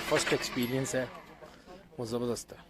First experience है वो ज़बरदस्त है।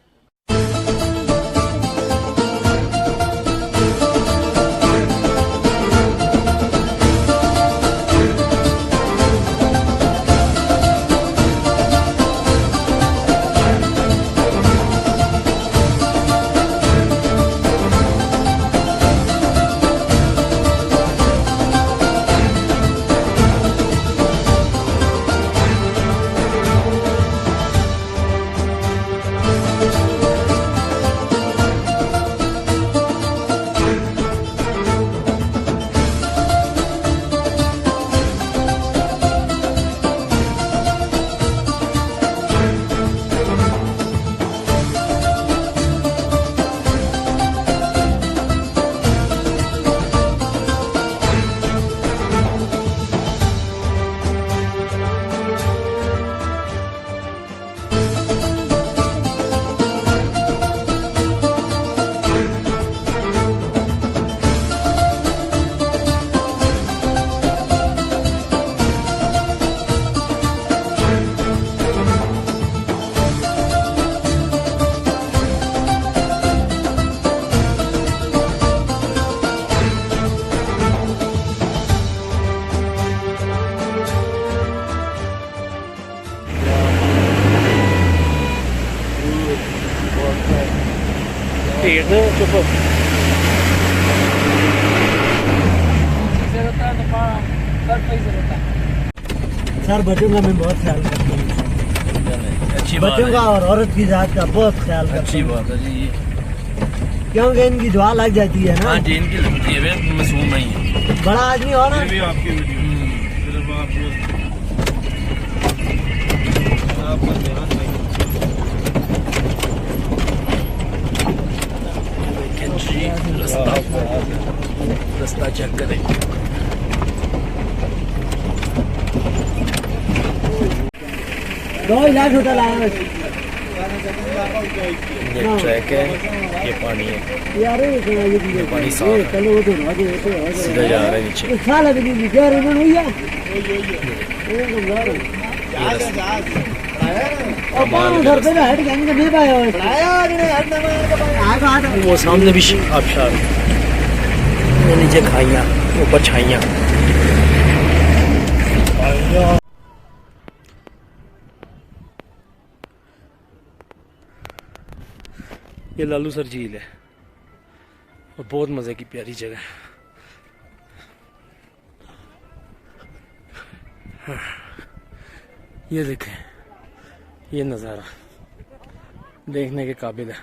सर बच्चों का मैं बहुत ख्याल करता हूँ, अच्छी बच्चों का और औरत की जात का बहुत ख्याल करता हूँ। अच्छी बात है जी, क्योंकि इनकी दुआ लग जाती है ना। हाँ जी, इनकी लगती है, वे मासूम नहीं है। बड़ा आदमी हो ना, रास्ता चेक करें। दो इलाज होता लाया ये ट्रैक है, ये पानी है, यार ये पानी साफ है, चलो वो तो सीधा जा रहा है नीचे। साल अभी क्या रे हुई है और कौन घर पे हट गया इनका नहीं पाया है। वो सामने भी आबशार, नीचे खाइयाँ, ऊपर छाइयाँ। ये लालू सर झील है और बहुत मज़े की प्यारी जगह है। हाँ, ये देखें, ये नज़ारा देखने के काबिल है।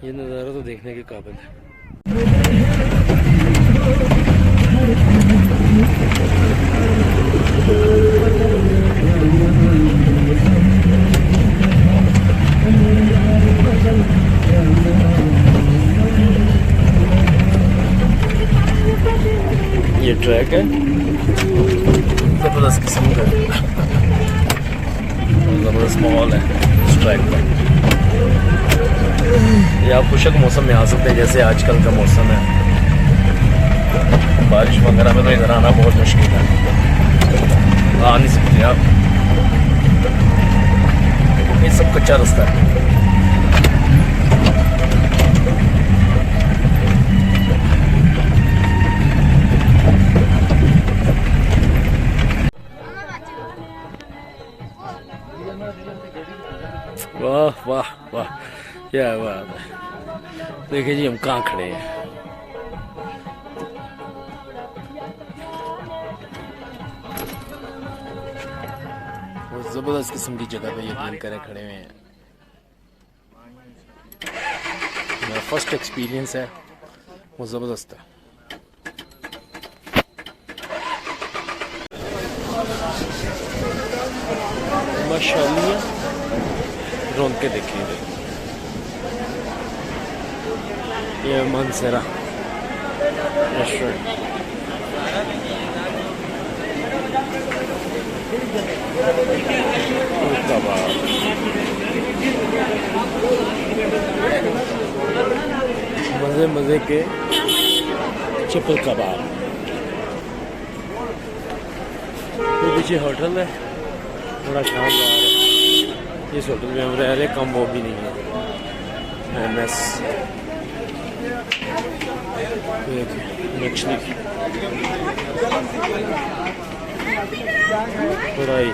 ये नज़ारा तो देखने के काबिल है। ये ट्रैक है, ज़बरदस्त किस्म का, ज़बरदस्त माहौल है इस ट्रैक पर। ये आप खुशक मौसम में आ सकते हैं, जैसे आजकल का मौसम है। बारिश वगैरह में तो इधर आना बहुत मुश्किल है, आ नहीं सकते आप। ये सब कच्चा रास्ता है। वाह वाह वाह, क्या बात है। देखिए जी, हम कहाँ खड़े हैं। वो जबरदस्त किस्म की जगह पे यकीन करें खड़े हुए हैं। मेरा फर्स्ट एक्सपीरियंस है वो जबरदस्त है। माशाअल्लाह, रौनक के देखिए। ये मानसरा रेस्टोरेंट, मज़े मज़े मज़े के चिपल कबाब। तो पीछे होटल है, बड़ा शानदार है। इस होटल में हम रह रहे, कम वो भी नहीं है। MS मछली फ्राई,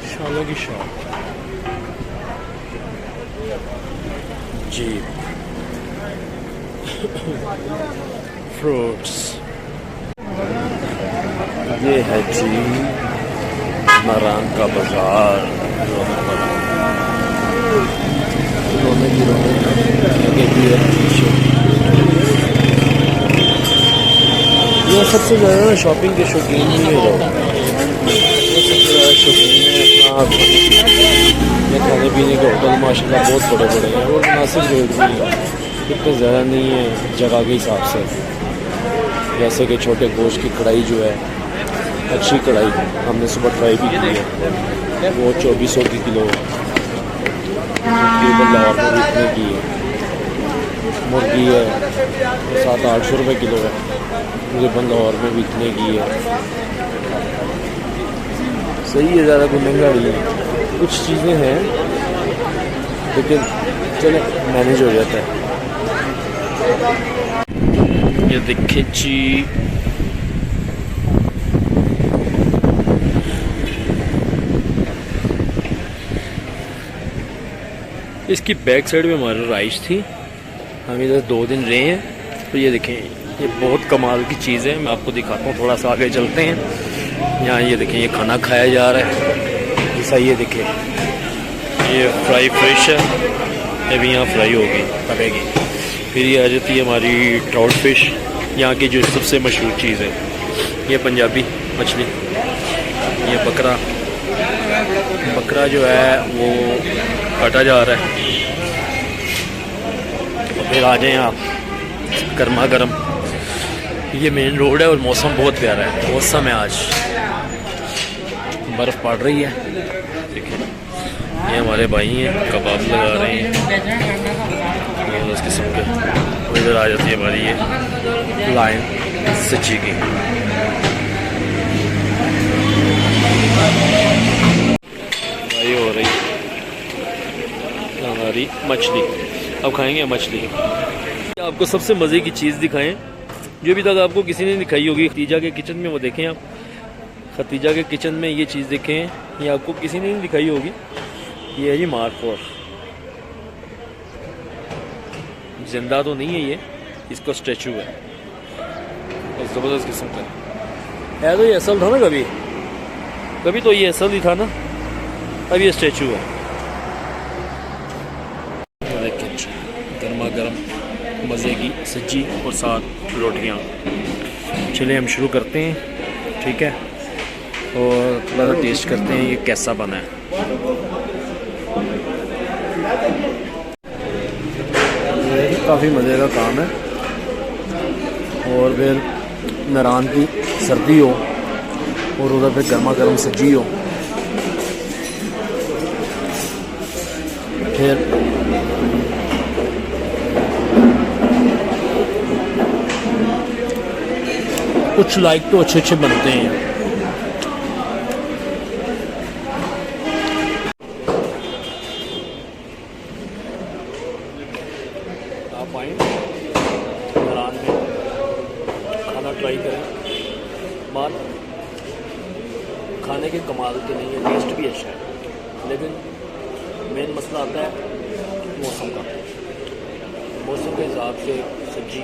शालों की शॉप, जी फ्रूट्स। ये है जी मरान का बाजार। ये सबसे ज़्यादा शॉपिंग के शौकीन नहीं है लोग, ये सबसे ज़्यादा शौकीन है अपना ये खाने पीने के होटल माशाल्लाह बहुत बड़े बड़े हैं और मुनासिब रेट भी है, इतने ज़्यादा नहीं है जगह के हिसाब से। जैसे कि छोटे गोश्त की कढ़ाई जो है, अच्छी कढ़ाई हमने सुबह ट्राई भी की है, वो 2400 की किलो है, तकरीबन लाहौर में इतने की है। मुर्गी है 700-800 रुपये किलो है, तकरीबन लाहौर में भी इतने की है। सही है, ज़्यादा कोई महंगा नहीं है। कुछ चीज़ें हैं लेकिन चले मैनेज हो जाता है। ये देखिए जी इसकी बैक साइड में हमारी राइश थी, हम इधर 2 दिन रहे हैं। तो ये देखें, ये बहुत कमाल की चीज़ है, मैं आपको दिखाता हूँ। थोड़ा सा आगे चलते हैं। यहाँ ये देखें, ये खाना खाया जा रहा है ऐसा। ये देखें, ये फ्राई फिश है, ये भी यहाँ फ्राई होगी पकेगी। फिर ये आ जाती है हमारी ट्राउट फिश, यहाँ की जो सबसे मशहूर चीज़ है। ये पंजाबी मछली, ये बकरा जो है वो काटा जा रहा है। फिर आ जाएँ आप गर्मा गर्म, ये मेन रोड है और मौसम बहुत प्यारा है। मौसम है आज, बर्फ़ पड़ रही है। देखिए ये हमारे भाई हैं, कबाब लगा रहे हैं ये उस किस्म के। इधर आ जाती है हमारी ये लाइन सच्ची की। भाई हो रही हमारी मछली, अब खाएंगे मछली। आपको सबसे मज़े की चीज़ दिखाएं जो अभी तक आपको किसी ने दिखाई होगी। खतीजा के किचन में वो देखें आप, खतीजा के किचन में ये चीज़ देखें, ये आपको किसी ने नहीं दिखाई होगी। ये है जी मारखोर, जिंदा तो नहीं है ये, इसका स्टैचू है, ज़बरदस्त किस्म का है। तो ये असल था ना, कभी तो ये असल ही था ना, अब ये स्टैचू है। गर्मा गर्म मज़े की सब्जी और साथ रोटियाँ। चलिए हम शुरू करते हैं, ठीक है, और थोड़ा सा टेस्ट करते हैं ये कैसा बना है। काफ़ी मज़े का काम है। और फिर नारान की सर्दी हो और उधर पे गर्मा गर्म सब्जी हो, फिर कुछ लाइक तो अच्छे अच्छे बनते हैं। आप आए नारान में, खाना ट्राई करें। बात खाने के कमाल के नहीं है, टेस्ट भी अच्छा है, लेकिन मेन मसला आता है मौसम का। मौसम के हिसाब से सब्जी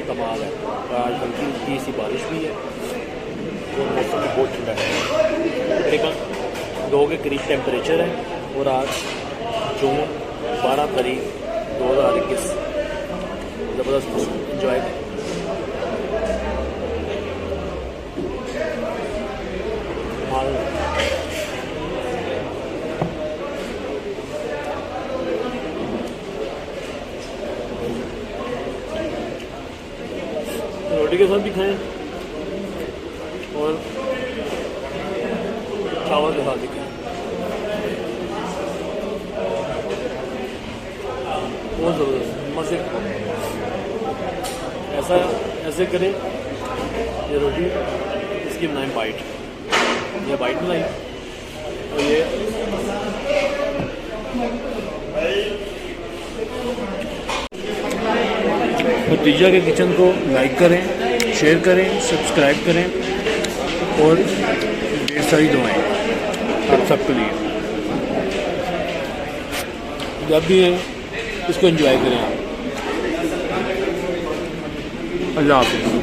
कमाल है। आज हल्की हल्की सी बारिश भी है और मौसम बहुत ठंडा है, तकरीबन 2 के करीब टेम्परेचर है। और आज जून 12 तारीख 2021, ज़बरदस्त मौसम इंजॉय करें। रोटी के साथ भी खाएं और चावल के साथ भी खाएं। सा ऐसे करें, ये रोटी इसकी बनाएं बाइट, ये बाइट बनाई और ये भतीजा के किचन को लाइक करें, शेयर करें, सब्सक्राइब करें और ढेर सारी दुआएं आप सबके लिए। जब भी है इसको एंजॉय करें आप। अल्लाह हाफ़िज़।